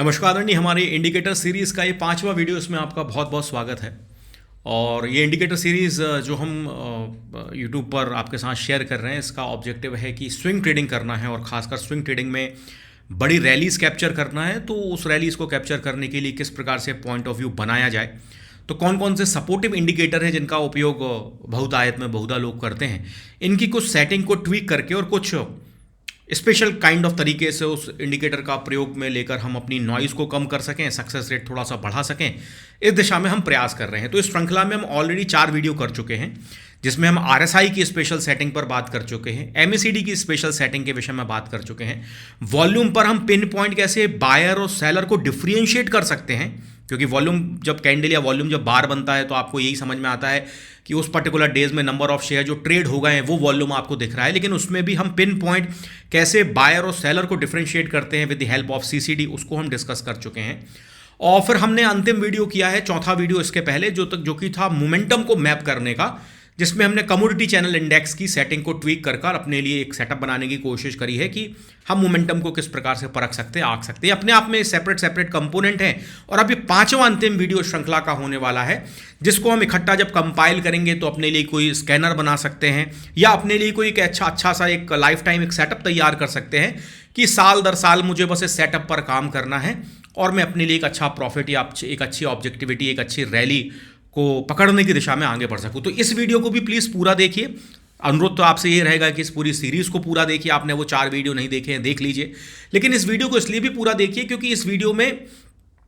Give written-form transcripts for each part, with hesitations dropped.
नमस्कार आदरणीय, हमारे इंडिकेटर सीरीज़ का ये 5वां वीडियो, इसमें आपका बहुत बहुत स्वागत है। और ये इंडिकेटर सीरीज़ जो हम यूट्यूब पर आपके साथ शेयर कर रहे हैं, इसका ऑब्जेक्टिव है कि स्विंग ट्रेडिंग करना है और ख़ासकर स्विंग ट्रेडिंग में बड़ी रैलीज़ कैप्चर करना है। तो उस रैलीज़ को कैप्चर करने के लिए किस प्रकार से पॉइंट ऑफ व्यू बनाया जाए, तो कौन कौन से सपोर्टिव इंडिकेटर हैं जिनका उपयोग बहुतायत में बहुधा लोग करते हैं, इनकी कुछ सेटिंग को ट्वीक करके और कुछ स्पेशल काइंड ऑफ तरीके से उस इंडिकेटर का प्रयोग में लेकर हम अपनी नॉइज़ को कम कर सकें, सक्सेस रेट थोड़ा सा बढ़ा सकें, इस दिशा में हम प्रयास कर रहे हैं। तो इस श्रृंखला में हम ऑलरेडी 4 वीडियो कर चुके हैं, जिसमें हम RSI की स्पेशल सेटिंग पर बात कर चुके हैं, MACD की स्पेशल सेटिंग के विषय में बात कर चुके हैं, वॉल्यूम पर हम पिन पॉइंट कैसे बायर और सेलर को डिफ्रेंशिएट कर सकते हैं, क्योंकि वॉल्यूम जब कैंडल या वॉल्यूम जब बार बनता है तो आपको यही समझ में आता है कि उस पर्टिकुलर डेज में नंबर ऑफ शेयर जो ट्रेड हो गए हैं वो वॉल्यूम आपको दिख रहा है। लेकिन उसमें भी हम पिन पॉइंट कैसे बायर और सेलर को डिफरेंशिएट करते हैं with the help of CCD, उसको हम डिस्कस कर चुके हैं। और फिर हमने अंतिम वीडियो किया है, चौथा वीडियो इसके पहले, जो कि था मोमेंटम को मैप करने का, जिसमें हमने कमोडिटी चैनल इंडेक्स की सेटिंग को ट्वीक कर अपने लिए एक सेटअप बनाने की कोशिश करी है कि हम मोमेंटम को किस प्रकार से परख सकते हैं, आंक सकते हैं। अपने आप में सेपरेट कंपोनेंट हैं। और अब ये 5वां अंतिम वीडियो श्रृंखला का होने वाला है, जिसको हम इकट्ठा जब कंपाइल करेंगे तो अपने लिए कोई स्कैनर बना सकते हैं या अपने लिए कोई एक अच्छा सा एक लाइफ टाइम एक सेटअप तैयार कर सकते हैं कि साल दर साल मुझे बस इस सेटअप पर काम करना है और मैं अपने लिए एक अच्छा प्रॉफिट या एक अच्छी ऑब्जेक्टिविटी, एक अच्छी रैली को पकड़ने की दिशा में आगे बढ़ सकूं। तो इस वीडियो को भी प्लीज़ पूरा देखिए। अनुरोध तो आपसे ये रहेगा कि इस पूरी सीरीज़ को पूरा देखिए। आपने वो 4 वीडियो नहीं देखे हैं, देख लीजिए। लेकिन इस वीडियो को इसलिए भी पूरा देखिए क्योंकि इस वीडियो में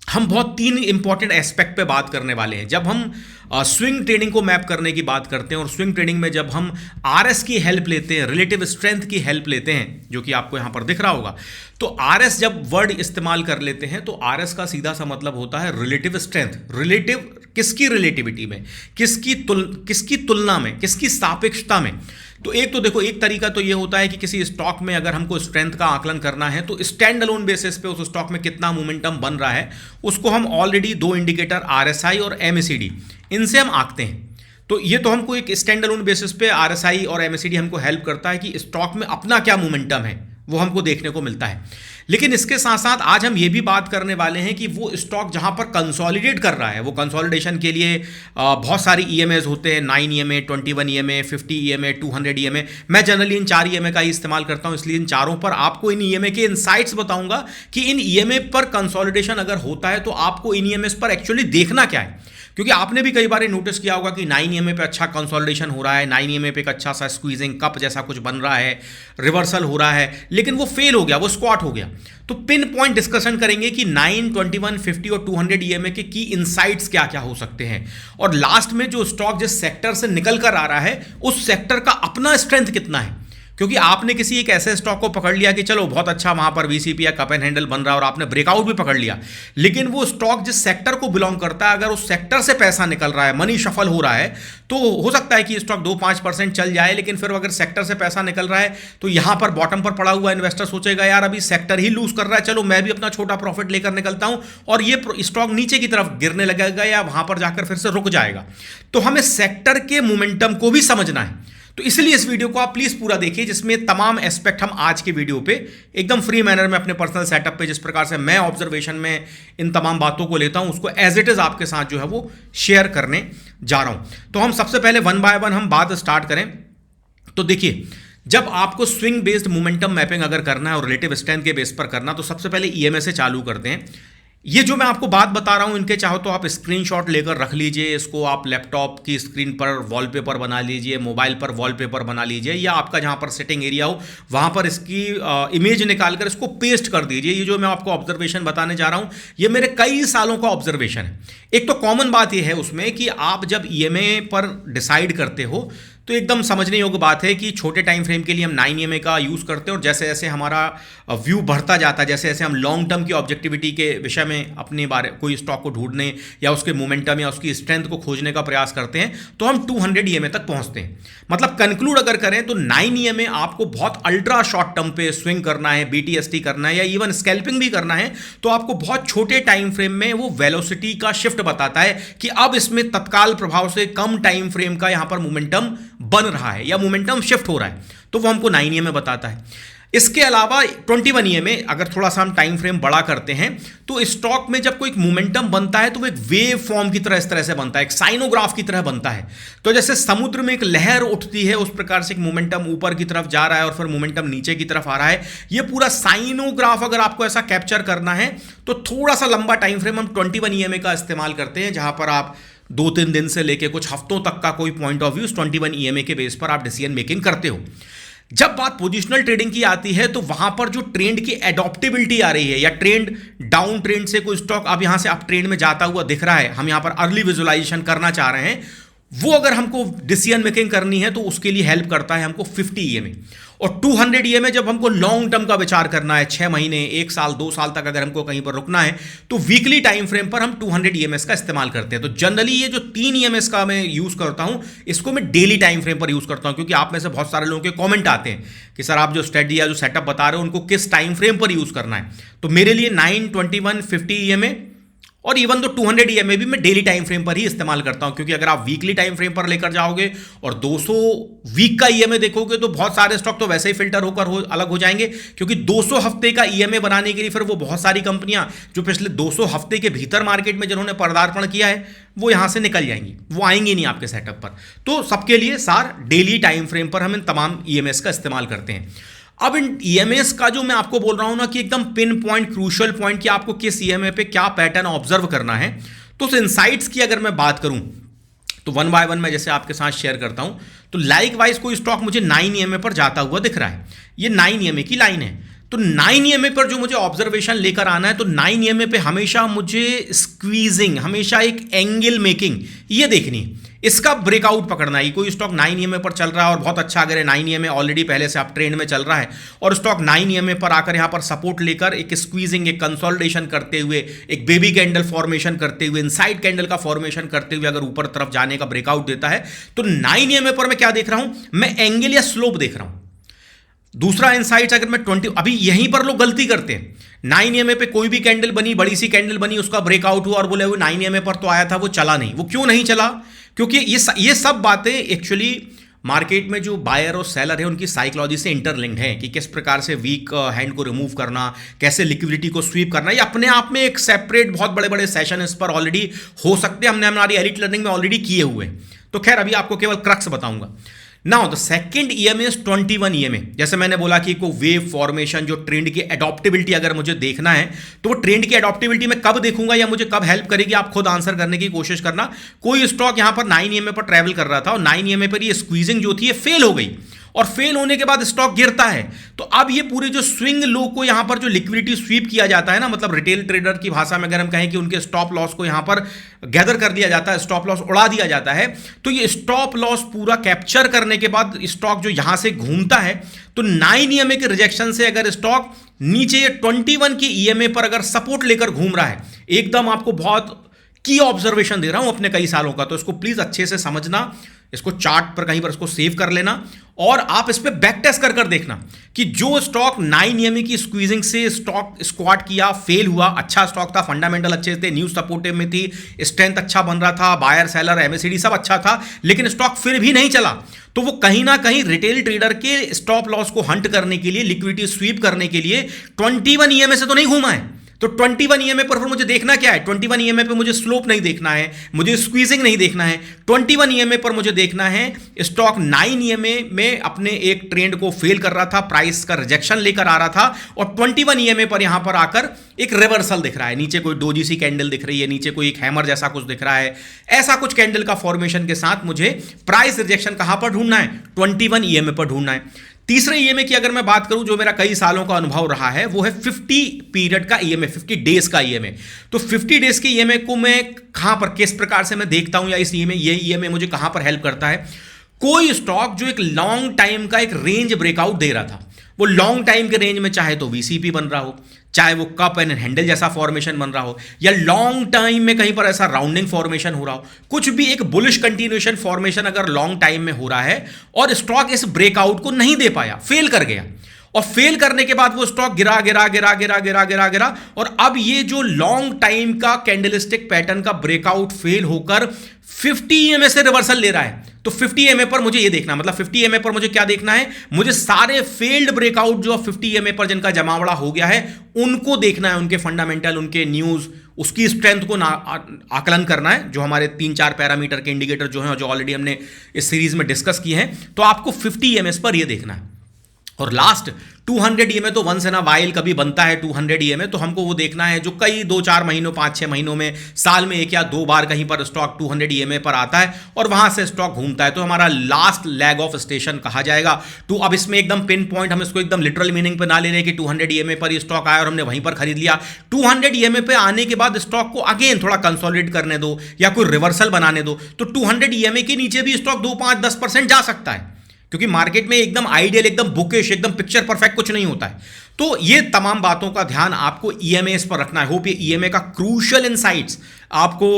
हम बहुत 3 इंपॉर्टेंट एस्पेक्ट पे बात करने वाले हैं। जब हम स्विंग ट्रेडिंग को मैप करने की बात करते हैं और स्विंग ट्रेडिंग में जब हम RS की हेल्प लेते हैं, रिलेटिव स्ट्रेंथ की हेल्प लेते हैं, जो कि आपको यहाँ पर दिख रहा होगा, तो RS जब वर्ड इस्तेमाल कर लेते हैं तो RS का सीधा सा मतलब होता है रिलेटिव स्ट्रेंथ। रिलेटिव किसकी रिलेटिविटी में, किसकी तुलना में, किसकी सापेक्षता में। तो एक तो देखो, एक तरीका तो ये होता है कि किसी स्टॉक में अगर हमको स्ट्रेंथ का आकलन करना है तो स्टैंड अलोन बेसिस पे उस स्टॉक में कितना मोमेंटम बन रहा है, उसको हम ऑलरेडी 2 इंडिकेटर RSI और MACD, इनसे हम आंकते हैं। तो ये तो हमको एक स्टैंड अलोन बेसिस पे RSI और MACD हमको हेल्प करता है कि स्टॉक में अपना क्या मोमेंटम है, वो हमको देखने को मिलता है। लेकिन इसके साथ साथ आज हम ये भी बात करने वाले हैं कि वो स्टॉक जहां पर कंसोलिडेट कर रहा है, वो कंसोलिडेशन के लिए बहुत सारी EMAs होते हैं, 9 EMA, 21 EMA, 50 EMA, 200 EMA। मैं जनरली इन 4 EMA का ही इस्तेमाल करता हूं, इसलिए इन चारों पर आपको इन EMA के इनसाइट्स बताऊंगा कि इन EMA पर कंसोलिडेशन अगर होता है तो आपको इन EMAs पर एक्चुअली देखना क्या है। क्योंकि आपने भी कई बार नोटिस किया होगा कि 9 EMA पे अच्छा कंसोलिडेशन हो रहा है, 9 EMA पे एक अच्छा सा स्क्वीजिंग कप जैसा कुछ बन रहा है, रिवर्सल हो रहा है, लेकिन वो फेल हो गया, वो स्क्वाट हो गया। तो पिन पॉइंट डिस्कशन करेंगे कि 9, 21, 50 और 200 EMA के की इनसाइट्स क्या क्या हो सकते हैं, और लास्ट में जो स्टॉक जिस सेक्टर से निकल कर आ रहा है उस सेक्टर का अपना स्ट्रेंथ कितना है। क्योंकि आपने किसी एक ऐसे स्टॉक को पकड़ लिया कि चलो बहुत अच्छा वहां पर VCP या कप एंड हैंडल बन रहा है और आपने ब्रेकआउट भी पकड़ लिया, लेकिन वो स्टॉक जिस सेक्टर को बिलोंग करता है, अगर उस सेक्टर से पैसा निकल रहा है, मनी शफल हो रहा है, तो हो सकता है कि स्टॉक 2-5% चल जाए, लेकिन फिर अगर सेक्टर से पैसा निकल रहा है तो यहां पर बॉटम पर पड़ा हुआ इन्वेस्टर सोचेगा यार अभी सेक्टर ही लूज कर रहा है, चलो मैं भी अपना छोटा प्रॉफिट लेकर निकलता हूं, और ये स्टॉक नीचे की तरफ गिरने लगेगा या वहां पर जाकर फिर से रुक जाएगा। तो हमें सेक्टर के मोमेंटम को भी समझना है। तो इसलिए इस वीडियो को आप प्लीज पूरा देखिए, जिसमें तमाम एस्पेक्ट हम आज के वीडियो पे एकदम फ्री मैनर में अपने पर्सनल सेटअप पे जिस प्रकार से मैं ऑब्जर्वेशन में इन तमाम बातों को लेता हूं, उसको एज इट इज आपके साथ जो है वो शेयर करने जा रहा हूं। तो हम सबसे पहले 1 बाय 1 हम बात स्टार्ट करें। तो देखिए, जब आपको स्विंग बेस्ड मोमेंटम मैपिंग अगर करना है और रिलेटिव स्ट्रेंथ के बेस पर करना, तो सबसे पहले EMA से चालू करते हैं। ये जो मैं आपको बात बता रहा हूं, इनके चाहो तो आप स्क्रीनशॉट लेकर रख लीजिए, इसको आप लैपटॉप की स्क्रीन पर वॉलपेपर बना लीजिए, मोबाइल पर वॉलपेपर बना लीजिए, या आपका जहां पर सेटिंग एरिया हो वहां पर इसकी इमेज निकालकर इसको पेस्ट कर दीजिए। ये जो मैं आपको ऑब्जर्वेशन बताने जा रहा हूं, ये मेरे कई सालों का ऑब्जर्वेशन है। एक तो कॉमन बात यह है उसमें कि आप जब EMA पर डिसाइड करते हो तो एकदम समझने योग्य बात है कि छोटे टाइम फ्रेम के लिए हम 9 EMA का यूज़ करते हैं, और जैसे जैसे हमारा व्यू बढ़ता जाता है, जैसे जैसे हम लॉन्ग टर्म की ऑब्जेक्टिविटी के विषय में अपने बारे कोई स्टॉक को ढूंढने या उसके मोमेंटम या उसकी स्ट्रेंथ को खोजने का प्रयास करते हैं, तो हम 200 EMA तक पहुंचते हैं। मतलब कंक्लूड अगर करें तो 9 EMA आपको बहुत अल्ट्रा शॉर्ट टर्म पे स्विंग करना है, BTST करना है या इवन स्कैल्पिंग भी करना है, तो आपको बहुत छोटे टाइम फ्रेम में वो वेलोसिटी का शिफ्ट बताता है कि अब इसमें तत्काल प्रभाव से कम टाइम फ्रेम का यहां पर मोमेंटम बन रहा है या मोमेंटम शिफ्ट हो रहा है, तो वो हमको 9 EMA बताता है। इसके अलावा 21 ईएमए अगर थोड़ा सा हम टाइम फ्रेम बड़ा करते हैं तो स्टॉक में जब कोई मोमेंटम बनता है तो वो एक वेव फॉर्म की तरह इस तरह से बनता है, एक साइनोग्राफ की तरह बनता है। तो जैसे समुद्र में एक लहर उठती है उस प्रकार से एक मोमेंटम ऊपर की तरफ जा रहा है और फिर मोमेंटम नीचे की तरफ आ रहा है। ये पूरा साइनोग्राफ अगर आपको ऐसा कैप्चर करना है तो थोड़ा सा लंबा टाइम फ्रेम हम 21 ईएमए का इस्तेमाल करते हैं, जहां पर आप 2-3 दिन से लेकर कुछ हफ्तों तक का कोई पॉइंट ऑफ व्यू 21 ईएमए के बेस पर आप डिसीजन मेकिंग करते हो। जब बात पोजिशनल ट्रेडिंग की आती है तो वहां पर जो ट्रेंड की एडॉप्टेबिलिटी आ रही है या ट्रेंड डाउन ट्रेंड से कोई स्टॉक अब यहां से अप ट्रेंड में जाता हुआ दिख रहा है, हम यहां पर अर्ली विजुअलाइजेशन करना चाह रहे हैं, वो अगर हमको डिसीजन मेकिंग करनी है तो उसके लिए हेल्प करता है हमको 50 ईएमए। और 200 ईएमए जब हमको लॉन्ग टर्म का विचार करना है, 6 महीने, 1 साल, 2 साल तक अगर हमको कहीं पर रुकना है तो वीकली टाइम फ्रेम पर हम 200 ईएमएस का इस्तेमाल करते हैं। तो जनरली ये जो 3 ईएमएस का मैं यूज करता हूं, इसको मैं डेली टाइम फ्रेम पर यूज करता हूं, क्योंकि आप में से बहुत सारे लोगों के कमेंट आते हैं कि सर आप जो स्ट्रेटजी या जो सेटअप बता रहे हो उनको किस टाइम फ्रेम पर यूज करना है। तो मेरे लिए 9, 21, 50 ईएमए और इवन तो 200 ईएमए भी मैं डेली टाइम फ्रेम पर ही इस्तेमाल करता हूं, क्योंकि अगर आप वीकली टाइम फ्रेम पर लेकर जाओगे और 200 वीक का ईएमए देखोगे तो बहुत सारे स्टॉक तो वैसे ही फिल्टर होकर अलग हो जाएंगे, क्योंकि 200 हफ्ते का ईएमए बनाने के लिए फिर वो बहुत सारी कंपनियां जो पिछले 200 हफ्ते के भीतर मार्केट में जिन्होंने पदार्पण किया है वो यहां से निकल जाएंगी, वो आएंगी नहीं आपके सेटअप पर। तो सबके लिए सार डेली टाइम फ्रेम पर हम इन तमाम ईएमएस का इस्तेमाल करते हैं। अब इन ईएमएस का जो मैं आपको बोल रहा हूं ना कि एकदम पिन पॉइंट क्रूशियल पॉइंट कि आपको किस ईएमए पे क्या पैटर्न ऑब्जर्व करना है, तो उस इनसाइट्स की अगर मैं बात करूं तो 1 बाय 1 मैं जैसे आपके साथ शेयर करता हूं। तो लाइक वाइज कोई स्टॉक मुझे 9 ईएमए पर जाता हुआ दिख रहा है, ये 9 ईएमए की लाइन है। तो 9 ईएमए पर जो मुझे ऑब्जर्वेशन लेकर आना है, तो 9 ईएमए पे हमेशा मुझे स्क्वीजिंग, हमेशा एक एंगल मेकिंग ये देखनी है, इसका ब्रेकआउट पकड़ना है। कोई स्टॉक 9 ईएमए पर चल रहा है और बहुत अच्छा, अगर 9 ईएमए ऑलरेडी पहले से आप ट्रेंड में चल रहा है और स्टॉक 9 ईएमए पर आकर यहां पर सपोर्ट लेकर एक स्क्वीजिंग, एक कंसोलिडेशन करते हुए, एक बेबी कैंडल फॉर्मेशन करते हुए, इनसाइड कैंडल का फॉर्मेशन करते हुए अगर ऊपर तरफ जाने का ब्रेकआउट देता है, तो 9 ईएमए पर मैं क्या देख रहा हूं, मैं एंगल या स्लोप देख रहा हूं। दूसरा इनसाइट्स अगर मैं 20, अभी यहीं पर लोग गलती करते हैं, 9 ईएमए पे कोई भी कैंडल बनी, बड़ी सी कैंडल बनी, उसका ब्रेकआउट हुआ और बोले वो 9 ईएमए पर तो आया था, वो चला नहीं। वो क्यों नहीं चला? क्योंकि ये सब बातें एक्चुअली मार्केट में जो बायर और सेलर है उनकी साइकोलॉजी से इंटरलिंक्ड है, कि किस प्रकार से वीक हैंड को रिमूव करना, कैसे लिक्विडिटी को स्वीप करना। ये अपने आप में एक सेपरेट बहुत बड़े बड़े सेशन इस पर ऑलरेडी हो सकते हैं, हमने हमारी एलिट लर्निंग में ऑलरेडी किए हुए हैं। तो खैर अभी आपको केवल क्रक्स बताऊंगा। Now the second EMA is 21 EMA. जैसे मैंने बोला कि को वेव फॉर्मेशन, जो ट्रेंड की एडॉप्टेबिलिटी अगर मुझे देखना है तो वो ट्रेंड की एडॉप्टेबिलिटी मैं कब देखूंगा या मुझे कब हेल्प करेगी, आप खुद आंसर करने की कोशिश करना। कोई स्टॉक यहां पर 9 ईएमए पर ट्रेवल कर रहा था और 9 ईएमए पर ये स्क्वीजिंग जो थी ये फेल हो गई और फेल होने के बाद स्टॉक गिरता है, तो अब ये पूरे जो स्विंग लो को यहां पर जो लिक्विडिटी स्वीप किया जाता है ना, मतलब रिटेल ट्रेडर की भाषा में अगर हम कहें कि उनके स्टॉप लॉस को यहां पर गैदर कर लिया जाता है, स्टॉप लॉस उड़ा दिया जाता है, तो ये स्टॉप लॉस पूरा कैप्चर करने के बाद स्टॉक जो यहां से घूमता है, तो 9 ईएमए के रिजेक्शन से अगर स्टॉक नीचे 21 की ईएमए पर अगर सपोर्ट लेकर घूम रहा है, एकदम आपको बहुत की ऑब्जर्वेशन दे रहा हूं अपने कई सालों का, तो इसको प्लीज अच्छे से समझना, इसको चार्ट पर कहीं पर इसको सेव कर लेना और आप इस पे बैक टेस्ट कर कर देखना कि जो स्टॉक 9 ईएमए की स्क्वीजिंग से स्टॉक स्क्वाट किया, फेल हुआ, अच्छा स्टॉक था, फंडामेंटल अच्छे थे, न्यूज सपोर्टिव में थी, स्ट्रेंथ अच्छा बन रहा था, बायर सेलर एमएससीडी सब अच्छा था, लेकिन स्टॉक फिर भी नहीं चला, तो वो कहीं ना कहीं रिटेल ट्रेडर के स्टॉप लॉस को हंट करने के लिए, लिक्विडिटी स्वीप करने के लिए 21 ईएमए से तो नहीं घूमा है। तो 21 ईएमए पर फिर मुझे देखना क्या है? 21 ईएमए पे मुझे स्लोप नहीं देखना है, मुझे स्क्वीजिंग नहीं देखना है। 21 ईएमए पर मुझे देखना है स्टॉक 9 ईएमए में अपने एक ट्रेंड को फेल कर रहा था, प्राइस का रिजेक्शन लेकर आ रहा था और 21 ईएमए पर यहां पर आकर एक रिवर्सल दिख रहा है, नीचे कोई डोजी सी कैंडल दिख रही है, नीचे कोई एक हैमर जैसा कुछ दिख रहा है, ऐसा कुछ कैंडल का फॉर्मेशन के साथ मुझे प्राइस रिजेक्शन कहां पर ढूंढना है? 21 ईएमए पर ढूंढना है। तीसरे ईएमए की अगर मैं बात करूं, जो मेरा कई सालों का अनुभव रहा है, वो है 50 पीरियड का ईएमए, 50 डेज का ईएमए। तो 50 डेज के ईएमए को मैं कहां पर, किस प्रकार से मैं देखता हूं, या इस ईएमए, ये ईएमए मुझे कहां पर हेल्प करता है? कोई स्टॉक जो एक लॉन्ग टाइम का एक रेंज ब्रेकआउट दे रहा था, वो लॉन्ग टाइम के रेंज में चाहे तो वीसीपी बन रहा हो, चाहे वो कप एंड हैंडल जैसा फॉर्मेशन बन रहा हो, या लॉन्ग टाइम में कहीं पर ऐसा राउंडिंग फॉर्मेशन हो रहा हो, कुछ भी एक बुलिश कंटिन्यूएशन फॉर्मेशन अगर लॉन्ग टाइम में हो रहा है और स्टॉक इस ब्रेकआउट को नहीं दे पाया, फेल कर गया, और फेल करने के बाद वो स्टॉक गिरा गिरा गिरा गिरा गिरा गिरा गिरा, और अब ये जो लॉन्ग टाइम का कैंडलस्टिक पैटर्न का ब्रेकआउट फेल होकर 50 ईएमए से रिवर्सल ले रहा है। तो 50 ईएमए पर मुझे ये देखना, मतलब 50 ईएमए पर मुझे क्या देखना है, मुझे सारे फेल्ड ब्रेकआउट जो 50 ईएमए पर जिनका जमावड़ा हो गया है उनको देखना है, उनके फंडामेंटल, उनके न्यूज, उसकी स्ट्रेंथ को आकलन करना है, जो हमारे 3-4 पैरामीटर के इंडिकेटर जो हैं जो ऑलरेडी हमने इस सीरीज में डिस्कस किए हैं। तो आपको 50 ईएमएस पर ये देखना है। और लास्ट 200 ईएमए तो वंस इन अ वाइल कभी बनता है 200 ईएमए, तो हमको वो देखना है जो कई 2-4 महीनों 5-6 महीनों में, साल में 1 या 2 बार कहीं पर स्टॉक 200 ईएमए पर आता है और वहां से स्टॉक घूमता है। तो हमारा लास्ट लैग ऑफ स्टेशन कहा जाएगा। तो अब इसमें एकदम पिन पॉइंट, हम इसको एकदम लिटरल मीनिंग पे ना ले रहे कि 200 ईएमए पर ये स्टॉक आया और हमने वहीं पर खरीद लिया। 200 ईएमए पे आने के बाद स्टॉक को अगेन थोड़ा कंसोलिडेट करने दो या कोई रिवर्सल बनाने दो, तो 200 ईएमए के नीचे भी स्टॉक 2-5-10% जा सकता है, क्योंकि मार्केट में एकदम आइडियल, एकदम बुकिश, एकदम पिक्चर परफेक्ट कुछ नहीं होता है। तो ये तमाम बातों का ध्यान आपको ईएमएस पर रखना है। होप ये ईएमए का क्रूशियल इनसाइट्स आपको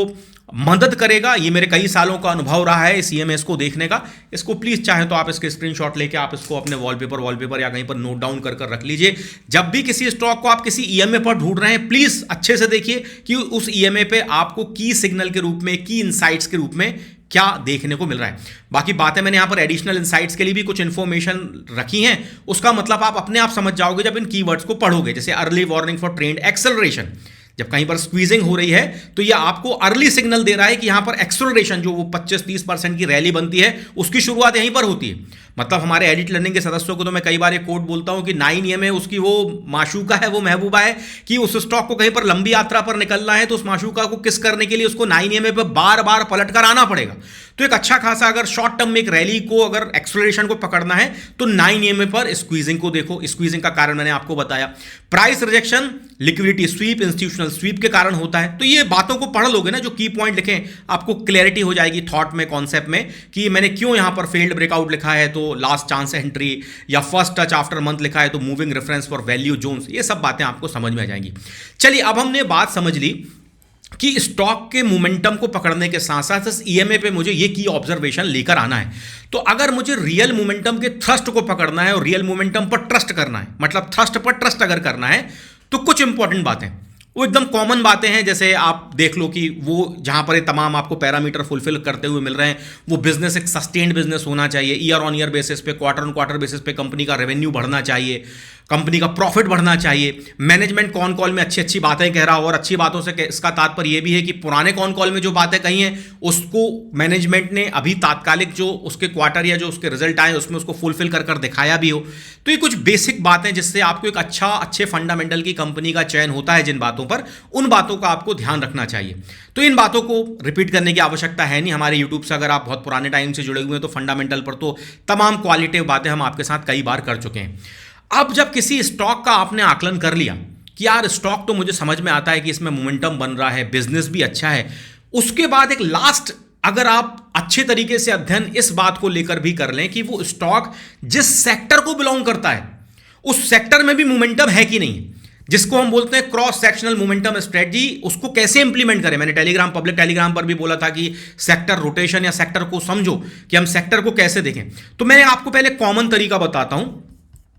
मदद करेगा। ये मेरे कई सालों का अनुभव रहा है इस ईएमएस को देखने का। इसको प्लीज चाहे तो आप इसके स्क्रीनशॉट लेके आप इसको अपने वॉलपेपर या कहीं पर नोट डाउन कर रख लीजिए। जब भी किसी स्टॉक को आप किसी ईएमए पर ढूंढ रहे हैं, प्लीज अच्छे से देखिए कि उस ईएमए पे आपको की सिग्नल के रूप में, की इनसाइट्स के रूप में क्या देखने को मिल रहा है। बाकी बातें मैंने यहां पर एडिशनल इनसाइट्स के लिए भी कुछ इंफॉर्मेशन रखी हैं, उसका मतलब आप अपने आप समझ जाओगे जब इन कीवर्ड्स को पढ़ोगे। जैसे early warning for trend acceleration, जब कहीं पर स्क्वीजिंग हो रही है तो यह आपको अर्ली सिग्नल दे रहा है कि यहां पर एक्सेलरेशन, जो वो 25-30% की रैली बनती है, उसकी शुरुआत यहीं पर होती है। मतलब हमारे एडिट लर्निंग के सदस्यों को तो मैं कई बार एक कोट बोलता हूं कि 9 ईएमए उसकी वो माशूका है, वो महबूबा है कि उस स्टॉक को कहीं पर लंबी यात्रा पर निकलना है तो उस माशूका को किस करने के लिए उसको 9 ईएमए पर बार बार पलट कर आना पड़ेगा। तो एक अच्छा खासा अगर शॉर्ट टर्म में एक रैली को, अगर एक्सेलरेशन को पकड़ना है तो 9 ईएमए पर स्क्वीजिंग को देखो। स्क्वीजिंग का कारण मैंने आपको बताया, price rejection, liquidity sweep, institutional sweep के कारण होता है। तो ये बातों को पढ़ लोगे ना, जो की पॉइंट लिखे, आपको क्लैरिटी हो जाएगी थॉट में, कॉन्सेप्ट में, कि मैंने क्यों यहां पर फेल्ड ब्रेकआउट लिखा है तो लास्ट चांस एंट्री, या फर्स्ट टच आफ्टर मंथ लिखा है तो moving reference for value zones. ये सब बातें आपको समझ में आ जाएंगी। चलिए, अब हमने बात समझ ली कि स्टॉक के मोमेंटम को पकड़ने के साथ साथ इस ईएमए पे मुझे ये की ऑब्जर्वेशन लेकर आना है। तो अगर मुझे रियल मोमेंटम के थ्रस्ट को पकड़ना है और रियल मोमेंटम पर ट्रस्ट करना है, मतलब थ्रस्ट पर ट्रस्ट अगर करना है, तो कुछ इंपॉर्टेंट बातें, वो एकदम कॉमन बातें हैं। जैसे आप देख लो कि वो जहां पर ये तमाम आपको पैरामीटर फुलफिल करते हुए मिल रहे हैं, वो बिजनेस एक सस्टेन्ड बिजनेस होना चाहिए। ईयर ऑन ईयर बेसिस पे, क्वार्टर ऑन क्वार्टर बेसिस पे कंपनी का रेवेन्यू बढ़ना चाहिए, कंपनी का प्रॉफिट बढ़ना चाहिए। मैनेजमेंट कॉन कॉल में अच्छी अच्छी बातें कह रहा हो, और अच्छी बातों से इसका तात्पर्य यह भी है कि पुराने कॉन कॉल में जो बातें कही हैं उसको मैनेजमेंट ने अभी तात्कालिक जो उसके क्वार्टर या जो उसके रिजल्ट आए उसमें उसको फुलफिल कर दिखाया भी हो। तो ये कुछ बेसिक बातें जिससे आपको एक अच्छे फंडामेंटल की कंपनी का चयन होता है जिन बातों पर, उन बातों का आपको ध्यान रखना चाहिए। तो इन बातों को रिपीट करने की आवश्यकता है नहीं। हमारे यूट्यूब से अगर आप बहुत पुराने टाइम से जुड़े हुए हैं तो फंडामेंटल पर तो तमाम क्वालिटेटिव बातें हम आपके साथ कई बार कर चुके हैं। अब जब किसी स्टॉक का आपने आकलन कर लिया कि यार स्टॉक तो मुझे समझ में आता है कि इसमें मोमेंटम बन रहा है, बिजनेस भी अच्छा है, उसके बाद एक लास्ट, अगर आप अच्छे तरीके से अध्ययन इस बात को लेकर भी कर लें कि वो स्टॉक जिस सेक्टर को बिलोंग करता है उस सेक्टर में भी मोमेंटम है कि नहीं, जिसको हम बोलते हैं क्रॉस सेक्शनल मोमेंटम स्ट्रेटजी, उसको कैसे इंप्लीमेंट करें। मैंने पब्लिक टेलीग्राम पर भी बोला था कि सेक्टर रोटेशन या सेक्टर को समझो कि हम सेक्टर को कैसे देखें। तो मैंने आपको पहले कॉमन तरीका बताता हूं।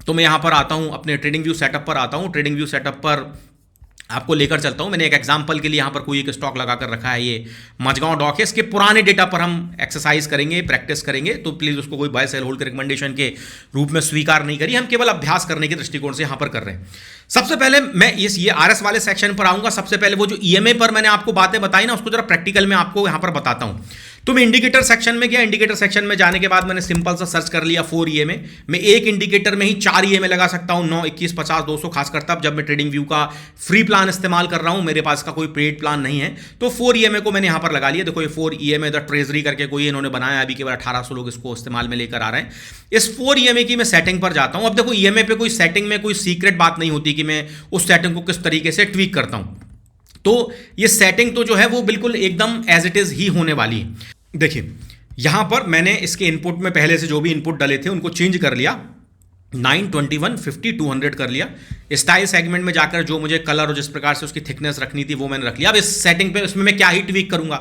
तो मैं यहां पर आता हूं, अपने ट्रेडिंग व्यू सेटअप पर आता हूं। ट्रेडिंग व्यू सेटअप पर आपको लेकर चलता हूं। मैंने एक एग्जांपल के लिए यहां पर कोई एक स्टॉक लगा कर रखा है, ये मझगांव डॉक है। इसके पुराने डेटा पर हम एक्सरसाइज करेंगे, प्रैक्टिस करेंगे, तो प्लीज उसको कोई बाय सेल होल्ड के रिकमेंडेशन के रूप में स्वीकार नहीं करिए। हम केवल अभ्यास करने के दृष्टिकोण से यहां पर कर रहे हैं। सबसे पहले मैं ये आरएस वाले सेक्शन पर आऊंगा। सबसे पहले वो जो ईएमए पर मैंने आपको बातें बताई ना, उसको जरा प्रैक्टिकल में आपको यहां पर बताता हूं। तो मैं इंडिकेटर सेक्शन में गया। इंडिकेटर सेक्शन में जाने के बाद मैंने सिंपल सा सर्च कर लिया 4 ईएमए। मैं एक इंडिकेटर में ही 4 ईएमए लगा सकता हूं, 9, 21, 50, 200, खासकर तब जब मैं ट्रेडिंग व्यू का फ्री प्लान इस्तेमाल कर रहा हूं, मेरे पास का कोई पेड प्लान नहीं है। तो 4 ईएमए को मैंने यहां पर लगा लिया। देखो ये 4 ईएमए द ट्रेजरी करके कोई इन्होंने बनाया, अभी केवल 1800 लोग इसको इस्तेमाल में लेकर आ रहे हैं। इस 4 ईएमए की मैं सेटिंग पर जाता हूं। अब देखो ईएमए पे कोई सेटिंग में कोई सीक्रेट बात नहीं होती कि मैं उस सेटिंग को किस तरीके से ट्वीक करता हूं। तो ये सेटिंग तो जो है वो बिल्कुल एकदम एज इट इज ही होने वाली है। देखिए यहां पर मैंने इसके इनपुट में पहले से जो भी इनपुट डले थे उनको चेंज कर लिया, 9, 21, 50, 200 कर लिया। स्टाइल सेगमेंट में जाकर जो मुझे कलर और जिस प्रकार से उसकी थिकनेस रखनी थी वो मैंने रख लिया। अब इस सेटिंग पे इसमें मैं क्या ही ट्वीक करूंगा।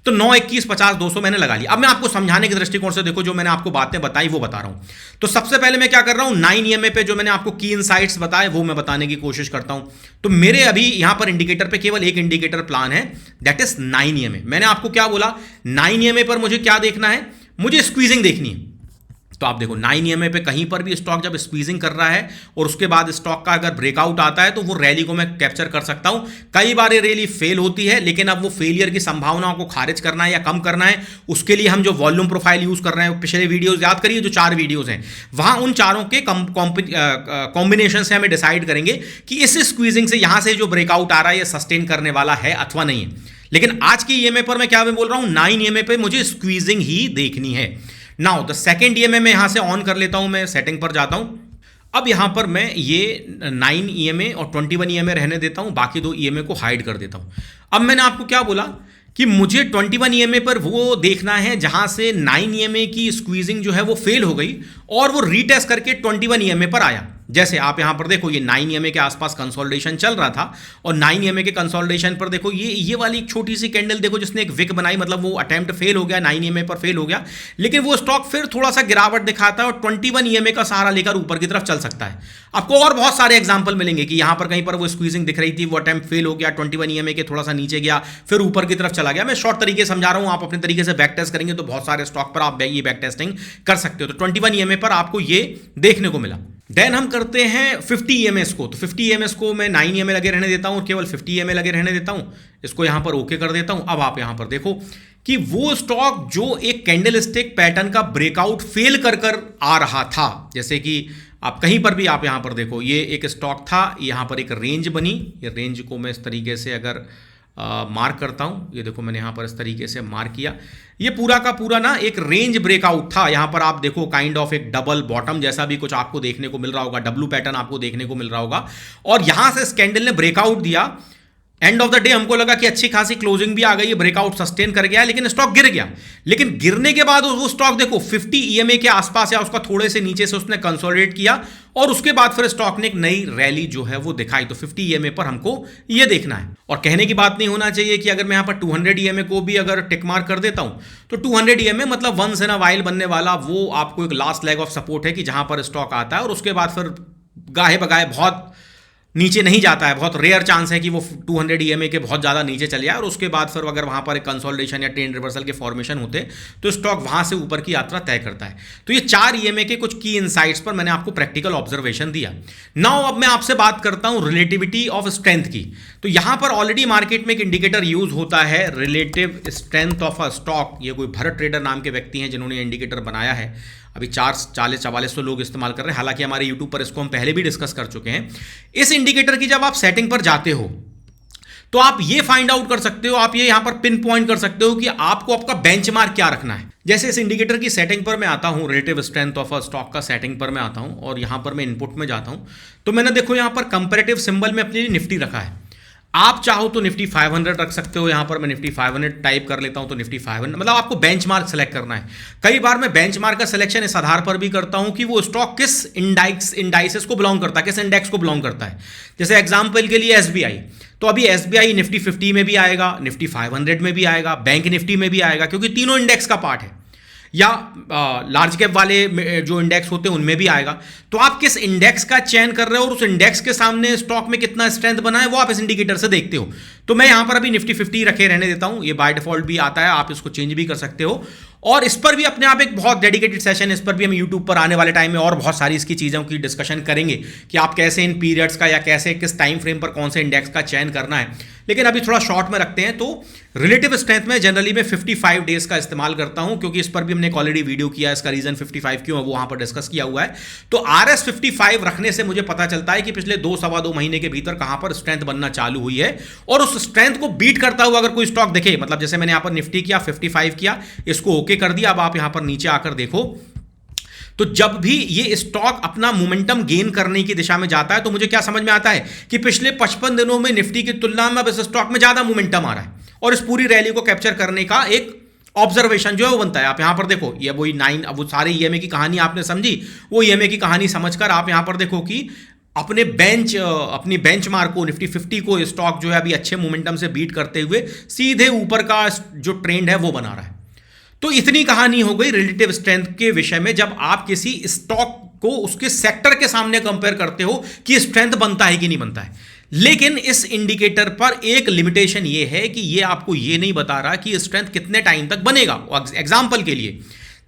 तो 9, 21, 50, 200 मैंने लगा लिया। अब मैं आपको समझाने के दृष्टिकोण से देखो, जो मैंने आपको बातें बताई वो बता रहा हूं। तो सबसे पहले मैं क्या कर रहा हूं, 9 EMA पे जो मैंने आपको की इनसाइट्स बताए वो मैं बताने की कोशिश करता हूं। तो मेरे अभी यहां पर इंडिकेटर पे केवल एक इंडिकेटर प्लान है, दैट इज 9 EMA। मैंने आपको क्या बोला, 9 EMA पर मुझे क्या देखना है, मुझे स्क्वीजिंग देखनी है। तो आप देखो 9 EMA पे कहीं पर भी स्टॉक जब स्क्वीजिंग कर रहा है और उसके बाद स्टॉक का अगर ब्रेकआउट आता है तो वो रैली को मैं कैप्चर कर सकता हूं। कई बार ये रैली फेल होती है, लेकिन अब वो फेलियर की संभावनाओं को खारिज करना है या कम करना है, उसके लिए हम जो वॉल्यूम प्रोफाइल यूज कर रहे हैं, पिछले वीडियोस याद करिए, जो 4 वीडियोस हैं वहां उन चारों के कॉम्बिनेशन से हमें डिसाइड करेंगे कि इस स्क्वीजिंग से यहां से जो ब्रेकआउट आ रहा है ये सस्टेन करने वाला है अथवा नहीं है। लेकिन आज की EMA पर मैं क्या बोल रहा हूं, 9 EMA पे मुझे स्क्वीजिंग ही देखनी है। नाउ द सेकेंड EMA में यहां से ऑन कर लेता हूं, मैं सेटिंग पर जाता हूं। अब यहां पर मैं ये 9 EMA और 21 EMA रहने देता हूं, बाकी 2 EMA को हाइड कर देता हूं। अब मैंने आपको क्या बोला कि मुझे 21 EMA पर वो देखना है जहां से 9 EMA की स्क्वीजिंग जो है वो फेल हो गई और वो रीटेस्ट करके 21 EMA पर आया। जैसे आप यहां पर देखो, ये 9 EMA के आसपास कंसोलिडेशन चल रहा था और 9 EMA के कंसोलिडेशन पर देखो ये वाली एक छोटी सी कैंडल देखो जिसने एक विक बनाई, मतलब वो अटेम्प्ट फेल हो गया, 9 EMA पर फेल हो गया, लेकिन वो स्टॉक फिर थोड़ा सा गिरावट दिखाता है और 21 EMA का सहारा लेकर ऊपर की तरफ चल सकता है। आपको और बहुत सारे एग्जाम्पल मिलेंगे कि यहां पर कहीं पर वो स्क्वीजिंग दिख रही थी, वो अटेम्प्ट फेल हो गया, 21 EMA के थोड़ा सा नीचे गया, फिर ऊपर की तरफ चला गया। मैं शॉर्ट तरीके समझा रहा हूं, आप अपने तरीके से बैक टेस्ट करेंगे तो बहुत सारे स्टॉक पर आप ये बैक टेस्टिंग कर सकते हो। तो 21 EMA पर आपको ये देखने को मिला। देन हम करते हैं 50 EMS को। तो 50 EMS को मैं 9 EMA लगे रहने देता हूं और केवल 50 EMA लगे रहने देता हूं। इसको यहां पर ओके कर देता हूं। अब आप यहां पर देखो कि वो स्टॉक जो एक कैंडल स्टिक पैटर्न का ब्रेकआउट फेल कर आ रहा था, जैसे कि आप कहीं पर भी आप यहां पर देखो, ये एक स्टॉक था, यहां पर एक रेंज बनी, ये रेंज को मैं इस तरीके से अगर मार्क करता हूं, ये देखो मैंने यहां पर इस तरीके से मार्क किया, ये पूरा का पूरा ना एक रेंज ब्रेकआउट था। यहां पर आप देखो काइंड ऑफ एक डबल बॉटम जैसा भी कुछ आपको देखने को मिल रहा होगा, डब्लू पैटर्न आपको देखने को मिल रहा होगा, और यहां से इस कैंडल ने ब्रेकआउट दिया। एंड ऑफ द डे हमको लगा कि अच्छी खासी क्लोजिंग भी आ गई है, ब्रेकआउट सस्टेन कर गया, लेकिन स्टॉक गिर गया। लेकिन गिरने के बाद वो स्टॉक देखो 50 EMA के आसपास या उसका थोड़े से नीचे से उसने कंसोलिडेट किया और उसके बाद फिर स्टॉक ने एक नई रैली जो है वो दिखाई। तो 50 EMA पर हमको ये देखना है। और कहने की बात नहीं होना चाहिए कि अगर मैं यहां पर 200 EMA को भी अगर टिक मार्क कर देता हूं तो 200 EMA मतलब वंस इन अ वाइल बनने वाला वो आपको एक लास्ट लेग ऑफ सपोर्ट है कि जहां पर स्टॉक आता है और उसके बाद फिर गाहे बगाहे बहुत नीचे नहीं जाता है। बहुत रेयर चांस है कि वो 200 EMA के बहुत ज़्यादा नीचे चले जाए और उसके बाद फिर अगर वहाँ पर एक कंसोलिडेशन या ट्रेंड रिवर्सल के फॉर्मेशन होते तो स्टॉक वहाँ से ऊपर की यात्रा तय करता है। तो ये 4 EMA के कुछ की इनसाइट्स पर मैंने आपको प्रैक्टिकल ऑब्जर्वेशन दिया। नाउ अब मैं आपसे बात करता हूँ रिलेटिविटी ऑफ स्ट्रेंथ की। तो यहाँ पर ऑलरेडी मार्केट में एक इंडिकेटर यूज होता है, relative strength of a stock. ये कोई भरत ट्रेडर नाम के व्यक्ति हैं जिन्होंने इंडिकेटर बनाया है। अभी 440-4400 लोग इस्तेमाल कर रहे हैं, हालांकि हमारे यूट्यूब पर इसको हम पहले भी डिस्कस कर चुके हैं। इस इंडिकेटर की जब आप सेटिंग पर जाते हो तो आप ये फाइंड आउट कर सकते हो, आप ये यहां पर पिन पॉइंट कर सकते हो कि आपको आपका बेंचमार्क क्या रखना है। जैसे इस इंडिकेटर की सेटिंग पर मैं आता हूं, relative strength of a stock का सेटिंग पर मैं आता हूं और यहां पर मैं इनपुट में जाता हूं तो मैंने देखो यहां पर कंपैरेटिव सिंबल में अपने लिए निफ्टी रखा है। आप चाहो तो निफ्टी 500 रख सकते हो, यहां पर मैं निफ्टी 500 टाइप कर लेता हूं तो निफ्टी 500, मतलब आपको बेंचमार्क सेलेक्ट करना है। कई बार मैं बेंचमार्क का सिलेक्शन इस आधार पर भी करता हूं कि वो स्टॉक किस इंडाइसेस को बिलोंग करता है, किस इंडेक्स को बिलोंग करता है। जैसे एग्जांपल के लिए SBI, तो अभी SBI निफ्टी 50 में भी आएगा, निफ्टी 500 में भी आएगा, बैंक निफ्टी में भी आएगा, क्योंकि तीनों इंडेक्स का पार्ट है, या लार्ज कैप वाले जो इंडेक्स होते हैं उनमें भी आएगा। तो आप किस इंडेक्स का चयन कर रहे हो और उस इंडेक्स के सामने स्टॉक में कितना स्ट्रेंथ बना है वो आप इस इंडिकेटर से देखते हो। तो मैं यहां पर अभी निफ्टी 50 रखे रहने देता हूं, ये बाय डिफॉल्ट भी आता है, आप इसको चेंज भी कर सकते हो। और इस पर भी अपने आप एक बहुत डेडिकेटेड सेशन, इस पर भी हम यूट्यूब पर आने वाले टाइम में और बहुत सारी इसकी चीज़ों की डिस्कशन करेंगे कि आप कैसे इन पीरियड्स का या कैसे किस टाइम फ्रेम पर कौन से इंडेक्स का चयन करना है। लेकिन अभी थोड़ा शॉर्ट में रखते हैं। तो रिलेटिव स्ट्रेंथ में जनरली मैं 55 डेज का इस्तेमाल करता हूं, क्योंकि इस पर भी हमने ऑलरेडी वीडियो किया है, इसका रीजन 55 क्यों है वो वहां पर डिस्कस किया हुआ है। तो RS 55 रखने से मुझे पता चलता है कि पिछले 2-2.25 महीने के भीतर कहां पर स्ट्रेंथ बनना चालू हुई है, और उस स्ट्रेंथ को बीट करता हुआ अगर कोई स्टॉक दिखे, मतलब जैसे मैंने यहां पर निफ्टी किया 55 किया, इसको ओके कर दिया। अब आप यहां पर नीचे आकर देखो तो जब भी ये स्टॉक अपना मोमेंटम गेन करने की दिशा में जाता है तो मुझे क्या समझ में आता है कि पिछले 55 दिनों में निफ्टी की तुलना में अब इस स्टॉक में ज्यादा मोमेंटम आ रहा है, और इस पूरी रैली को कैप्चर करने का एक ऑब्जर्वेशन जो है वो बनता है। आप यहां पर देखो ये वही 9, अब वो सारे EMA की कहानी आपने समझी, वो EMA की कहानी समझकर आप यहां पर देखो कि अपनी बेंचमार्क को, निफ्टी 50 को स्टॉक जो है अभी अच्छे मोमेंटम से बीट करते हुए सीधे ऊपर का जो ट्रेंड है वो बना रहा है। तो इतनी कहानी हो गई रिलेटिव स्ट्रेंथ के विषय में, जब आप किसी स्टॉक को उसके सेक्टर के सामने कंपेयर करते हो कि स्ट्रेंथ बनता है कि नहीं बनता है। लेकिन इस इंडिकेटर पर एक लिमिटेशन ये है कि ये आपको ये नहीं बता रहा कि स्ट्रेंथ कितने टाइम तक बनेगा। एग्जांपल के लिए,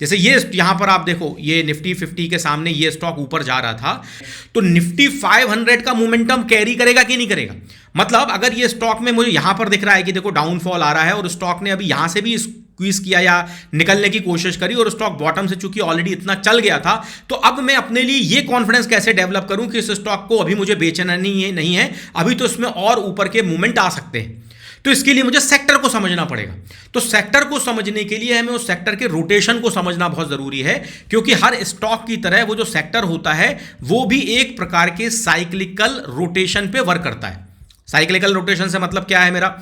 जैसे ये यहां पर आप देखो, ये निफ्टी 50 के सामने ये स्टॉक ऊपर जा रहा था, तो निफ्टी 500 का मोमेंटम कैरी करेगा कि नहीं करेगा। मतलब अगर ये स्टॉक में मुझे यहां पर दिख रहा है कि देखो डाउनफॉल आ रहा है और स्टॉक ने अभी यहां से भी स्क्वीज किया या निकलने की कोशिश करी और स्टॉक बॉटम से चूंकि ऑलरेडी इतना चल गया था, तो अब मैं अपने लिए ये कॉन्फिडेंस कैसे डेवलप करूं कि इस स्टॉक को अभी मुझे बेचना नहीं है, अभी तो इसमें और ऊपर के मूवमेंट आ सकते हैं। तो इसके लिए मुझे सेक्टर को समझना पड़ेगा। तो सेक्टर को समझने के लिए हमें उस सेक्टर के रोटेशन को समझना बहुत जरूरी है, क्योंकि हर स्टॉक की तरह वो जो सेक्टर होता है वो भी एक प्रकार के साइक्लिकल रोटेशन पे वर्क करता है। साइक्लिकल रोटेशन से मतलब क्या है मेरा,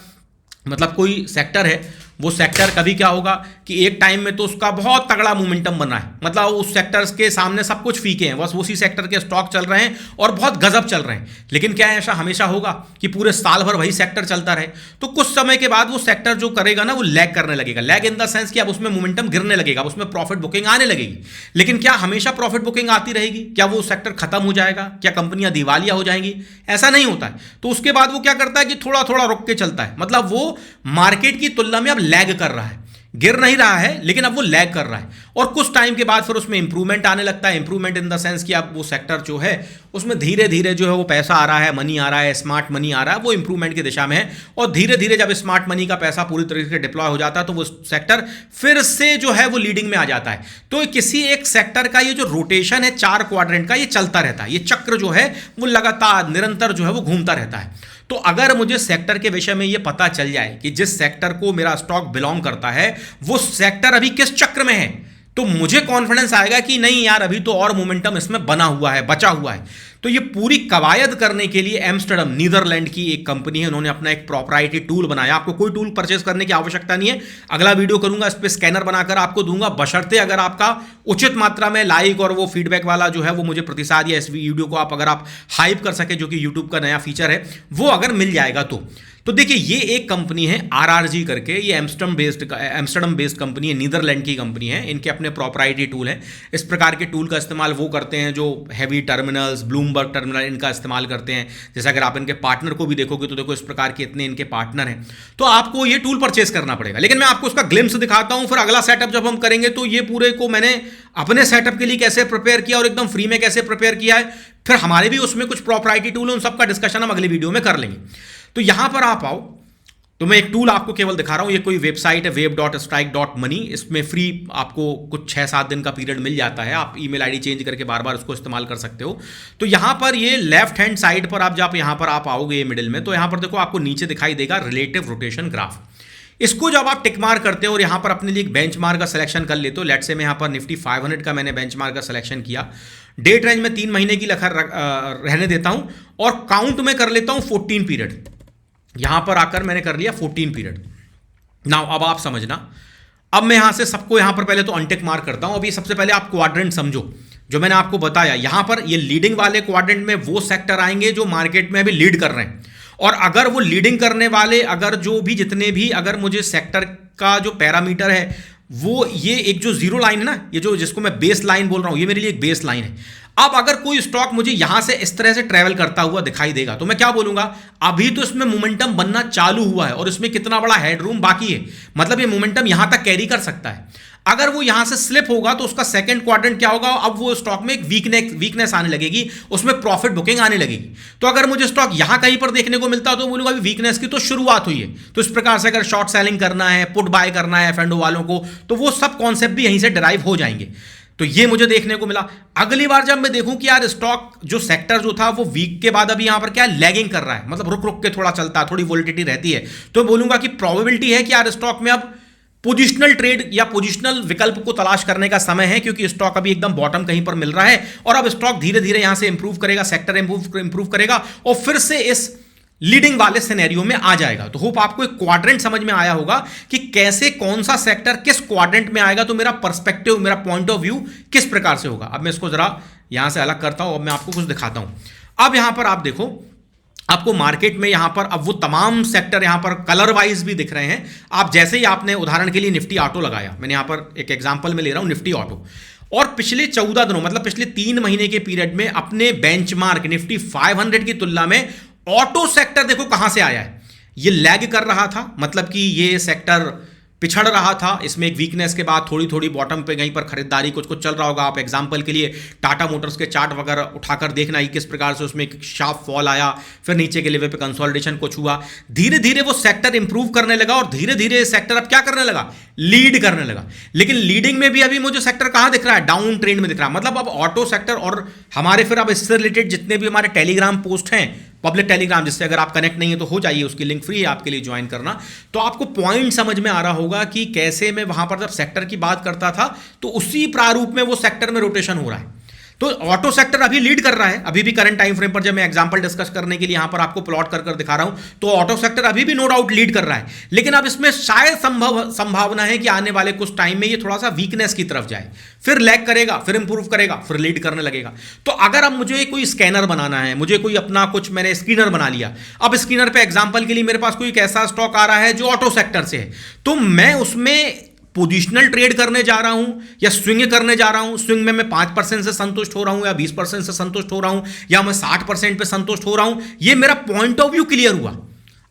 मतलब कोई सेक्टर है, वो सेक्टर कभी क्या होगा कि एक टाइम में तो उसका बहुत तगड़ा मोमेंटम बना है, मतलब उस सेक्टर के सामने सब कुछ फीके हैं, बस उसी सेक्टर के स्टॉक चल रहे हैं और बहुत गजब चल रहे हैं। लेकिन क्या ऐसा हमेशा होगा कि पूरे साल भर वही सेक्टर चलता रहे? तो कुछ समय के बाद वो सेक्टर जो करेगा ना वो लैग करने लगेगा। लैग इन द सेंस कि अब उसमें मोमेंटम गिरने लगेगा, उसमें प्रॉफिट बुकिंग आने लगेगी। लेकिन क्या हमेशा प्रॉफिट बुकिंग आती रहेगी? क्या वो सेक्टर खत्म हो जाएगा? क्या कंपनियां दिवालिया हो जाएंगी? ऐसा नहीं होता है। तो उसके बाद वो क्या करता है कि थोड़ा थोड़ा रुक के चलता है, मतलब वो मार्केट की तुलना में अब लैग कर रहा है, गिर नहीं रहा है लेकिन अब वो लैग कर रहा है। और कुछ टाइम के बाद फिर उसमें इंप्रूवमेंट आने लगता है। इंप्रूवमेंट इन द सेंस कि अब वो सेक्टर जो है उसमें धीरे धीरे जो है वो पैसा आ रहा है, मनी आ रहा है, स्मार्ट मनी आ रहा है, वो इंप्रूवमेंट की दिशा में है। और धीरे धीरे जब स्मार्ट मनी का पैसा पूरी तरीके से डिप्लॉय हो जाता है तो वो सेक्टर फिर से जो है वो लीडिंग में आ जाता है। तो किसी एक सेक्टर का ये जो रोटेशन है 4 क्वाड्रेंट का, ये चलता रहता है। ये चक्र जो है वो लगातार निरंतर जो है वो घूमता रहता है। तो अगर मुझे सेक्टर के विषय में ये पता चल जाए कि जिस सेक्टर को मेरा स्टॉक बिलोंग करता है वो सेक्टर अभी किस चक्र में है, तो मुझे कॉन्फिडेंस आएगा कि नहीं यार अभी तो और मोमेंटम इसमें बना हुआ है, बचा हुआ है। तो ये पूरी कवायद करने के लिए एम्स्टर्डम नीदरलैंड की एक कंपनी है, उन्होंने अपना एक प्रॉपराइटरी टूल बनाया। आपको कोई टूल परचेज करने की आवश्यकता नहीं है। अगला वीडियो करूंगा इस पर स्कैनर बनाकर आपको दूंगा, बशर्ते अगर आपका उचित मात्रा में लाइक और वो फीडबैक वाला जो है वो मुझे प्रतिसाद या इस वीडियो को आप अगर आप हाइप कर सके, जो कि यूट्यूब का नया फीचर है, वो अगर मिल जाएगा तो देखिए ये एक कंपनी है RRG करके, ये एम्स्टर्डम बेस्ड कंपनी है, नीदरलैंड की कंपनी है। इनके अपने प्रॉपराइटरी टूल हैं। इस प्रकार के टूल का इस्तेमाल वो करते हैं जो हैवी टर्मिनल्स, ब्लूमबर्ग टर्मिनल इनका इस्तेमाल करते हैं। जैसे अगर आप इनके पार्टनर को भी देखोगे तो देखो इस प्रकार के इतने इनके पार्टनर हैं। तो आपको ये टूल परचेस करना पड़ेगा। लेकिन मैं आपको उसका ग्लिम्स दिखाता हूं, फिर अगला सेटअप जब हम करेंगे तो ये पूरे को मैंने अपने सेटअप के लिए कैसे प्रिपेयर किया और एकदम फ्री में कैसे प्रिपेयर किया है, फिर हमारे भी उसमें कुछ प्रॉपराइटरी टूल है, उन सबका डिस्कशन हम अगले वीडियो में कर लेंगे। तो यहां पर आप आओ, तो मैं एक टूल आपको केवल दिखा रहा हूं। ये कोई वेबसाइट है wave.strike.money, इसमें फ्री आपको कुछ 6-7 दिन का पीरियड मिल जाता है। आप ईमेल आईडी चेंज करके बार बार उसको इस्तेमाल कर सकते हो। तो यहां पर ये लेफ्ट हैंड साइड पर आप जब यहां पर आप आओगे ये मिडिल में, तो यहां पर देखो आपको नीचे दिखाई देगा रिलेटिव रोटेशन ग्राफ। इसको जब आप टिक मार्क करते हो और यहां पर अपने लिए एक बेंचमार्क का सिलेक्शन कर लेते हो, लेट्स से मैं यहां पर निफ्टी 500 का मैंने बेंचमार्क का सिलेक्शन किया, डेट रेंज में 3 महीने की रहने देता हूं और काउंट में कर लेता हूं 14 पीरियड। यहां पर आकर मैंने कर लिया 14 पीरियड। नाउ अब आप समझना, अब मैं यहां से सबको यहां पर पहले तो अनटिक मार्क करता हूं। अभी सबसे पहले आप क्वाड्रेंट समझो जो मैंने आपको बताया। यहां पर ये लीडिंग वाले क्वाड्रेंट में वो सेक्टर आएंगे जो मार्केट में अभी लीड कर रहे हैं, और अगर वो लीडिंग करने वाले अगर जो भी जितने भी अगर मुझे सेक्टर का जो पैरामीटर है वो ये एक जो जीरो लाइन है ना, ये जो जिसको मैं बेस लाइन बोल रहा हूं, ये मेरे लिए एक बेस लाइन है। अब अगर कोई स्टॉक मुझे यहां से इस तरह से ट्रेवल करता हुआ दिखाई देगा तो मैं क्या बोलूंगा, अभी तो इसमें मोमेंटम बनना चालू हुआ है और इसमें कितना बड़ा हेडरूम बाकी है, मतलब ये मोमेंटम यहां तक कैरी कर सकता है। अगर वो यहां से स्लिप होगा तो उसका सेकंड क्वाड्रेंट क्या होगा, अब वो स्टॉक में एक वीकनेस आने लगेगी, उसमें प्रॉफिट बुकिंग आने लगेगी। तो अगर मुझे स्टॉक यहां कहीं पर देखने को मिलता तो बोलूंगा अभी वीकनेस की तो शुरुआत हुई है। तो इस प्रकार से अगर शॉर्ट सेलिंग करना है, पुट बाय करना है एफ&ओ वालों को, तो वो सब कॉन्सेप्ट भी यहीं से डिराइव हो जाएंगे। तो ये मुझे देखने को मिला। अगली बार जब मैं देखूं कि यार स्टॉक जो सेक्टर जो था वो वीक के बाद अभी यहां पर क्या लैगिंग कर रहा है, मतलब रुक रुक के थोड़ा चलता है, थोड़ी वोलेटिलिटी रहती है, तो बोलूंगा कि प्रोबेबिलिटी है कि यार स्टॉक में अब पोजिशनल ट्रेड या पोजिशनल विकल्प को तलाश करने का समय है, क्योंकि स्टॉक अभी एकदम बॉटम कहीं पर मिल रहा है और अब स्टॉक धीरे धीरे यहां से इंप्रूव करेगा, सेक्टर इंप्रूव करेगा और फिर से इस लीडिंग वाले सिनेरियो में आ जाएगा। तो होप आपको एक क्वाड्रेंट समझ में आया होगा कि कैसे कौन सा सेक्टर किस क्वाड्रेंट में आएगा, तो मेरा पर्सपेक्टिव, मेरा पॉइंट ऑफ व्यू किस प्रकार से होगा। अब मैं इसको जरा यहां से अलग करता हूं और मैं आपको कुछ दिखाता हूं। अब यहां पर आप देखो, आपको मार्केट में यहां पर अब वो तमाम सेक्टर यहां पर कलर वाइज भी दिख रहे हैं। आप जैसे ही आपने उदाहरण के लिए निफ्टी ऑटो लगाया, मैंने यहां पर एक एग्जांपल में ले रहा हूं निफ्टी ऑटो, और पिछले 14 दिनों मतलब पिछले 3 महीने के पीरियड में अपने बेंचमार्क निफ्टी 500 की तुलना में ऑटो सेक्टर देखो कहां से आया है। ये लैग कर रहा था, मतलब कि ये सेक्टर पिछड़ रहा था, इसमें एक वीकनेस के बाद थोड़ी थोड़ी बॉटम पे कहीं पर खरीदारी कुछ कुछ चल रहा होगा। आप एग्जांपल के लिए टाटा मोटर्स के चार्ट वगैरह उठाकर देखना ही किस प्रकार से उसमें एक शार्प फॉल आया, फिर नीचे के लेवल पे कंसोलिडेशन कुछ हुआ, धीरे धीरे वो सेक्टर इंप्रूव करने लगा और धीरे धीरे सेक्टर अब क्या करने लगा, लीड करने लगा। लेकिन लीडिंग में भी अभी मुझे सेक्टर कहां दिख रहा है, डाउन ट्रेंड में दिख रहा है। मतलब अब ऑटो सेक्टर और हमारे फिर अब इससे रिलेटेड जितने भी हमारे टेलीग्राम पोस्ट हैं, पब्लिक टेलीग्राम, जिससे अगर आप कनेक्ट नहीं है तो हो जाइए, उसकी लिंक फ्री है आपके लिए ज्वाइन करना, तो आपको पॉइंट समझ में आ रहा होगा कि कैसे मैं वहां पर जब सेक्टर की बात करता था तो उसी प्रारूप में वो सेक्टर में रोटेशन हो रहा है। तो ऑटो सेक्टर अभी लीड कर रहा है, अभी भी करंट टाइम फ्रेम पर जब मैं एग्जांपल डिस्कस करने के लिए यहां पर आपको प्लॉट कर कर दिखा रहा हूं, तो ऑटो सेक्टर अभी भी नो डाउट लीड कर रहा है। लेकिन अब इसमें शायद संभावना है कि आने वाले कुछ टाइम में ये थोड़ा सा वीकनेस की तरफ जाए, फिर लैग करेगा, फिर इंप्रूव करेगा, फिर लीड करने लगेगा। तो अगर अब मुझे कोई स्कैनर बनाना है, मुझे कोई अपना कुछ मैंने स्क्रीनर बना लिया, अब स्क्रीनर पे एग्जांपल के लिए मेरे पास कोई एक ऐसा स्टॉक आ रहा है जो ऑटो सेक्टर से है, तो मैं उसमें पोजिशनल ट्रेड करने जा रहा हूं या स्विंग करने जा रहा हूं। स्विंग में मैं 5% से संतुष्ट हो रहा हूं या 20% से संतुष्ट हो रहा हूं या मैं 60% पे संतुष्ट हो रहा हूं, ये मेरा पॉइंट ऑफ व्यू क्लियर हुआ।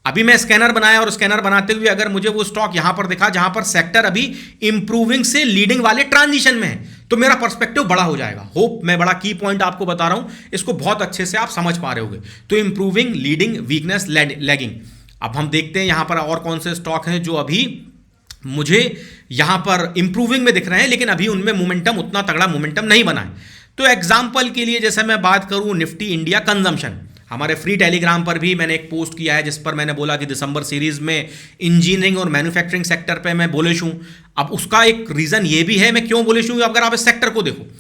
अभी मैं स्कैनर बनाया और स्कैनर बनाते हुए अगर मुझे वो स्टॉक यहां पर दिखा जहां पर सेक्टर अभी इंप्रूविंग से लीडिंग वाले ट्रांजिशन में है, तो मेरा पर्सपेक्टिव बड़ा हो जाएगा। होप मैं बड़ा की पॉइंट आपको बता रहा हूं, इसको बहुत अच्छे से आप समझ पा रहे होगे। तो इंप्रूविंग, लीडिंग, वीकनेस, लैगिंग। अब हम देखते हैं यहां पर और कौन से स्टॉक हैं जो अभी मुझे यहां पर इंप्रूविंग में दिख रहे हैं, लेकिन अभी उनमें मोमेंटम, उतना तगड़ा मोमेंटम नहीं बना है। तो एग्जांपल के लिए जैसे मैं बात करूं निफ्टी इंडिया कंजम्पशन, हमारे फ्री टेलीग्राम पर भी मैंने एक पोस्ट किया है जिस पर मैंने बोला कि दिसंबर सीरीज में इंजीनियरिंग और मैन्युफैक्चरिंग सेक्टर पे मैं बुलिश हूं। अब उसका एक रीजन ये भी है मैं क्यों बुलिश हूं। अगर आप इस सेक्टर को देखो,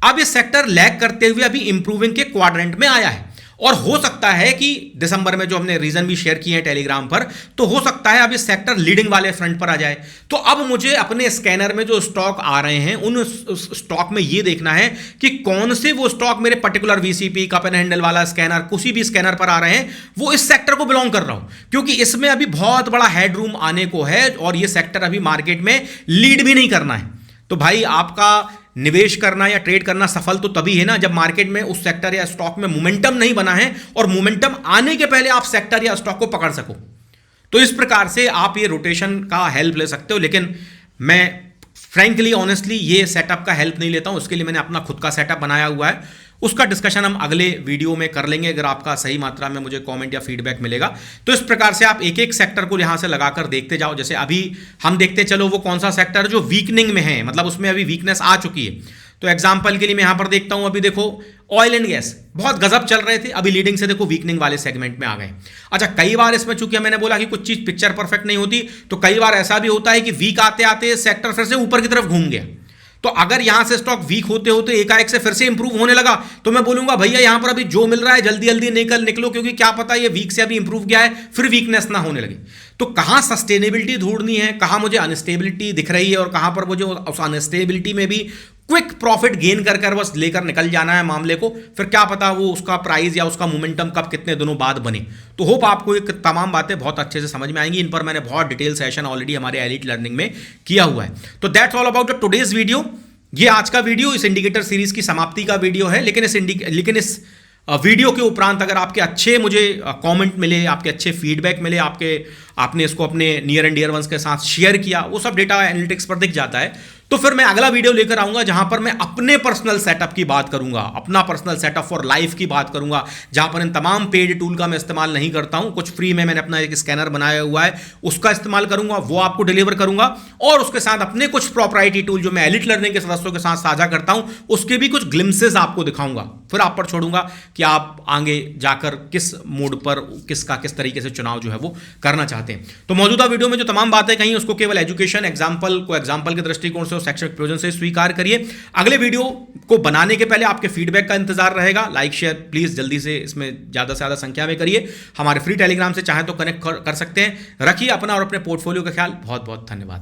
अब ये सेक्टर लैग करते हुए अभी इंप्रूविंग के क्वाड्रेंट में आया है, और हो सकता है कि दिसंबर में जो हमने रीजन भी शेयर किए हैं टेलीग्राम पर, तो हो सकता है अब ये सेक्टर लीडिंग वाले फ्रंट पर आ जाए। तो अब मुझे अपने स्कैनर में जो स्टॉक आ रहे हैं उन स्टॉक में ये देखना है कि कौन से वो स्टॉक मेरे particular VCP, cup and handle वाला स्कैनर, किसी भी स्कैनर पर आ रहे हैं, वो इस सेक्टर को बिलोंग कर रहा हूं, क्योंकि इसमें अभी बहुत बड़ा हेडरूम आने को है और ये सेक्टर अभी मार्केट में लीड भी नहीं करना है। तो भाई आपका निवेश करना या ट्रेड करना सफल तो तभी है ना जब मार्केट में उस सेक्टर या स्टॉक में मोमेंटम नहीं बना है और मोमेंटम आने के पहले आप सेक्टर या स्टॉक को पकड़ सको। तो इस प्रकार से आप ये रोटेशन का हेल्प ले सकते हो। लेकिन मैं फ्रैंकली ऑनेस्टली ये सेटअप का हेल्प नहीं लेता हूं, उसके लिए मैंने अपना खुद का सेटअप बनाया हुआ है। उसका डिस्कशन हम अगले वीडियो में कर लेंगे अगर आपका सही मात्रा में मुझे कमेंट या फीडबैक मिलेगा। तो इस प्रकार से आप एक एक सेक्टर को यहां से लगाकर देखते जाओ। जैसे अभी हम देखते चलो वो कौन सा सेक्टर जो वीकनिंग में है, मतलब उसमें अभी वीकनेस आ चुकी है। तो एग्जांपल के लिए मैं यहां पर देखता हूं, अभी देखो ऑयल एंड गैस बहुत गजब चल रहे थे, अभी लीडिंग से देखो वीकनिंग वाले सेगमेंट में आ गए। अच्छा, कई बार इसमें चूंकि मैंने बोला कि कुछ चीज पिक्चर परफेक्ट नहीं होती, तो कई बार ऐसा भी होता है कि वीक आते आते सेक्टर फिर से ऊपर की तरफ घूम गया। तो अगर यहां से स्टॉक वीक होते होते एकाएक से फिर से इंप्रूव होने लगा, तो मैं बोलूंगा भैया यहां पर अभी जो मिल रहा है जल्दी जल्दी निकलो, क्योंकि क्या पता ये वीक से अभी इंप्रूव गया है फिर वीकनेस ना होने लगे। तो कहां सस्टेनेबिलिटी ढूंढनी है, कहां मुझे अनस्टेबिलिटी दिख रही है और कहां पर मुझे उस अनस्टेबिलिटी में भी क्विक प्रॉफिट गेन कर बस लेकर निकल जाना है मामले को, फिर क्या पता वो उसका प्राइस या उसका मोमेंटम कब कितने दिनों बाद बने। तो होप आपको ये तमाम बातें बहुत अच्छे से समझ में आएंगी। इन पर मैंने बहुत डिटेल सेशन ऑलरेडी हमारे एलिट लर्निंग में किया हुआ है। तो that's all about the today's video. ये आज का वीडियो इस इंडिकेटर सीरीज की समाप्ति का वीडियो है। लेकिन इस वीडियो के उपरांत अगर आपके अच्छे मुझे कमेंट मिले, आपके अच्छे फीडबैक मिले, आपने इसको अपने नियर एंड डियर वंस के साथ शेयर किया, वो सब डेटा एनालिटिक्स पर दिख जाता है, तो फिर मैं अगला वीडियो लेकर आऊंगा जहां पर मैं अपने पर्सनल सेटअप की बात करूंगा, अपना पर्सनल सेटअप फॉर लाइफ की बात करूंगा, जहां पर इन तमाम पेड टूल का मैं इस्तेमाल नहीं करता हूं। कुछ फ्री में मैंने अपना एक स्कैनर बनाया हुआ है, उसका इस्तेमाल करूंगा, वो आपको डिलीवर करूंगा, और उसके साथ अपने कुछ प्रॉपराइटरी टूल जो मैं एलिट लर्निंग के सदस्यों के साथ साझा करता हूं, उसके भी कुछ ग्लिम्सेस आपको दिखाऊंगा। फिर आप पर छोड़ूंगा कि आप आगे जाकर किस मोड पर किस तरीके से चुनाव जो है वो करना चाहते हैं। तो मौजूदा वीडियो में जो तमाम बातें कही उसको केवल एजुकेशन, एग्जाम्पल के दृष्टिकोण से और शैक्षणिक प्रयोजन से स्वीकार करिए। अगले वीडियो को बनाने के पहले आपके फीडबैक का इंतजार रहेगा। लाइक शेयर प्लीज जल्दी से इसमें ज्यादा से ज्यादा संख्या में करिए। हमारे फ्री टेलीग्राम से चाहे तो कनेक्ट कर सकते हैं। रखिए अपना और अपने पोर्टफोलियो का ख्याल। बहुत बहुत धन्यवाद।